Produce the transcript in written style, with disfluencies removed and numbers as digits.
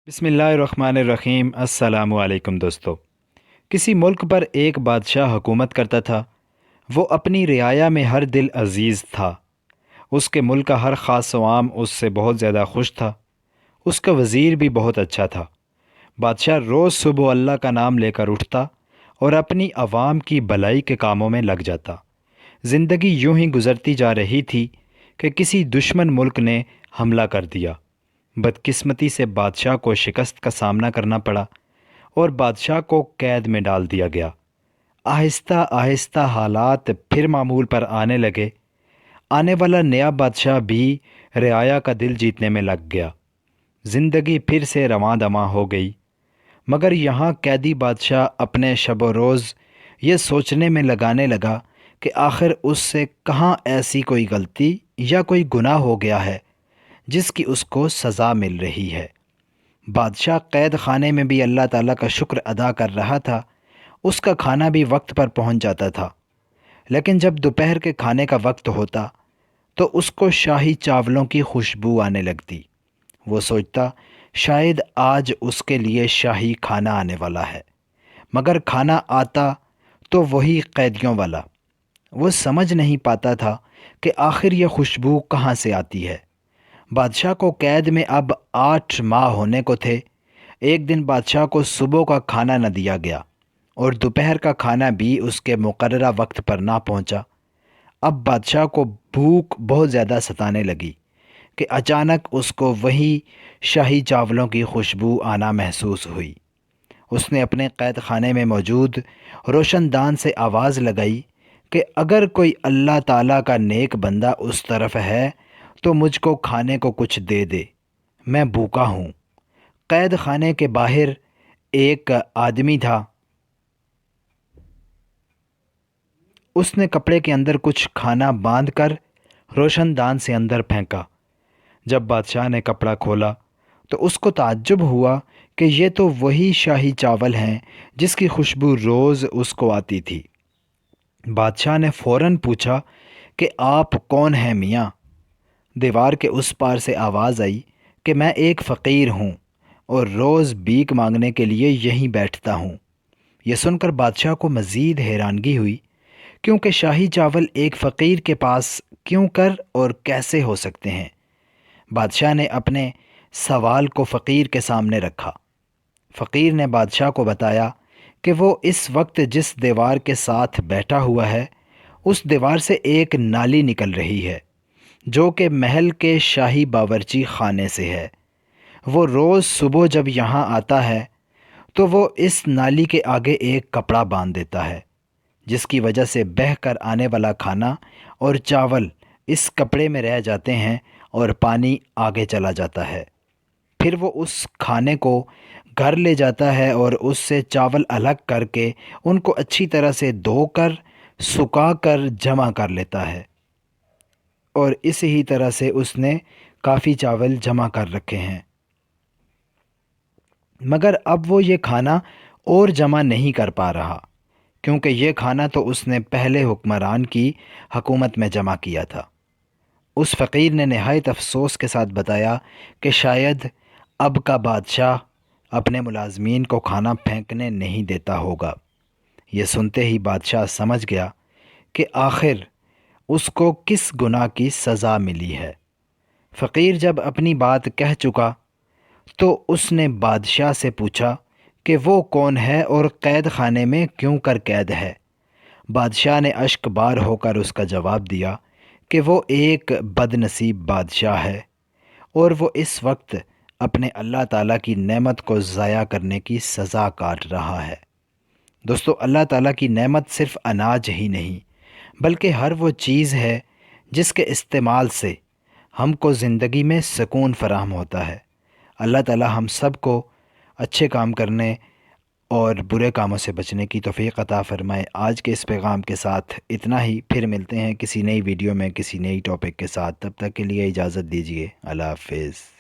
بسم اللہ الرحمن الرحیم۔ السلام علیکم دوستو۔ کسی ملک پر ایک بادشاہ حکومت کرتا تھا۔ وہ اپنی رعایا میں ہر دل عزیز تھا۔ اس کے ملک کا ہر خاص و عام اس سے بہت زیادہ خوش تھا۔ اس کا وزیر بھی بہت اچھا تھا۔ بادشاہ روز صبح اللہ کا نام لے کر اٹھتا اور اپنی عوام کی بھلائی کے کاموں میں لگ جاتا۔ زندگی یوں ہی گزرتی جا رہی تھی کہ کسی دشمن ملک نے حملہ کر دیا۔ بدقسمتی سے بادشاہ کو شکست کا سامنا کرنا پڑا اور بادشاہ کو قید میں ڈال دیا گیا۔ آہستہ آہستہ حالات پھر معمول پر آنے لگے۔ آنے والا نیا بادشاہ بھی رعایا کا دل جیتنے میں لگ گیا۔ زندگی پھر سے رواں دواں ہو گئی، مگر یہاں قیدی بادشاہ اپنے شب و روز یہ سوچنے میں لگانے لگا کہ آخر اس سے کہاں ایسی کوئی غلطی یا کوئی گناہ ہو گیا ہے جس کی اس کو سزا مل رہی ہے۔ بادشاہ قید خانے میں بھی اللہ تعالیٰ کا شکر ادا کر رہا تھا۔ اس کا کھانا بھی وقت پر پہنچ جاتا تھا، لیکن جب دوپہر کے کھانے کا وقت ہوتا تو اس کو شاہی چاولوں کی خوشبو آنے لگتی۔ وہ سوچتا شاید آج اس کے لیے شاہی کھانا آنے والا ہے، مگر کھانا آتا تو وہی قیدیوں والا۔ وہ سمجھ نہیں پاتا تھا کہ آخر یہ خوشبو کہاں سے آتی ہے۔ بادشاہ کو قید میں اب 8 ماہ ہونے کو تھے۔ ایک دن بادشاہ کو صبح کا کھانا نہ دیا گیا اور دوپہر کا کھانا بھی اس کے مقررہ وقت پر نہ پہنچا۔ اب بادشاہ کو بھوک بہت زیادہ ستانے لگی کہ اچانک اس کو وہی شاہی چاولوں کی خوشبو آنا محسوس ہوئی۔ اس نے اپنے قید خانے میں موجود روشن دان سے آواز لگائی کہ اگر کوئی اللہ تعالیٰ کا نیک بندہ اس طرف ہے تو مجھ کو کھانے کو کچھ دے دے، میں بھوکا ہوں۔ قید خانے کے باہر ایک آدمی تھا۔ اس نے کپڑے کے اندر کچھ کھانا باندھ کر روشن دان سے اندر پھینکا۔ جب بادشاہ نے کپڑا کھولا تو اس کو تعجب ہوا کہ یہ تو وہی شاہی چاول ہیں جس کی خوشبو روز اس کو آتی تھی۔ بادشاہ نے فوراً پوچھا کہ آپ کون ہیں میاں؟ دیوار کے اس پار سے آواز آئی کہ میں ایک فقیر ہوں اور روز بھیک مانگنے کے لیے یہیں بیٹھتا ہوں۔ یہ سن کر بادشاہ کو مزید حیرانگی ہوئی، کیونکہ شاہی چاول ایک فقیر کے پاس کیوں کر اور کیسے ہو سکتے ہیں؟ بادشاہ نے اپنے سوال کو فقیر کے سامنے رکھا۔ فقیر نے بادشاہ کو بتایا کہ وہ اس وقت جس دیوار کے ساتھ بیٹھا ہوا ہے اس دیوار سے ایک نالی نکل رہی ہے جو کہ محل کے شاہی باورچی خانے سے ہے۔ وہ روز صبح جب یہاں آتا ہے تو وہ اس نالی کے آگے ایک کپڑا باندھ دیتا ہے، جس کی وجہ سے بہہ کر آنے والا کھانا اور چاول اس کپڑے میں رہ جاتے ہیں اور پانی آگے چلا جاتا ہے۔ پھر وہ اس کھانے کو گھر لے جاتا ہے اور اس سے چاول الگ کر کے ان کو اچھی طرح سے دھو کر سکھا کر جمع کر لیتا ہے، اور اسی طرح سے اس نے کافی چاول جمع کر رکھے ہیں۔ مگر اب وہ یہ کھانا اور جمع نہیں کر پا رہا، کیونکہ یہ کھانا تو اس نے پہلے حکمران کی حکومت میں جمع کیا تھا۔ اس فقیر نے نہایت افسوس کے ساتھ بتایا کہ شاید اب کا بادشاہ اپنے ملازمین کو کھانا پھینکنے نہیں دیتا ہوگا۔ یہ سنتے ہی بادشاہ سمجھ گیا کہ آخر اس کو کس گناہ کی سزا ملی ہے۔ فقیر جب اپنی بات کہہ چکا تو اس نے بادشاہ سے پوچھا کہ وہ کون ہے اور قید خانے میں کیوں کر قید ہے۔ بادشاہ نے اشک بار ہو کر اس کا جواب دیا کہ وہ ایک بد نصیب بادشاہ ہے اور وہ اس وقت اپنے اللہ تعالیٰ کی نعمت کو ضائع کرنے کی سزا کاٹ رہا ہے۔ دوستو، اللہ تعالیٰ کی نعمت صرف اناج ہی نہیں بلکہ ہر وہ چیز ہے جس کے استعمال سے ہم کو زندگی میں سکون فراہم ہوتا ہے۔ اللہ تعالیٰ ہم سب کو اچھے کام کرنے اور برے کاموں سے بچنے کی توفیق عطا فرمائے۔ آج کے اس پیغام کے ساتھ اتنا ہی، پھر ملتے ہیں کسی نئی ویڈیو میں کسی نئی ٹاپک کے ساتھ۔ تب تک کے لیے اجازت دیجیے، اللہ حافظ۔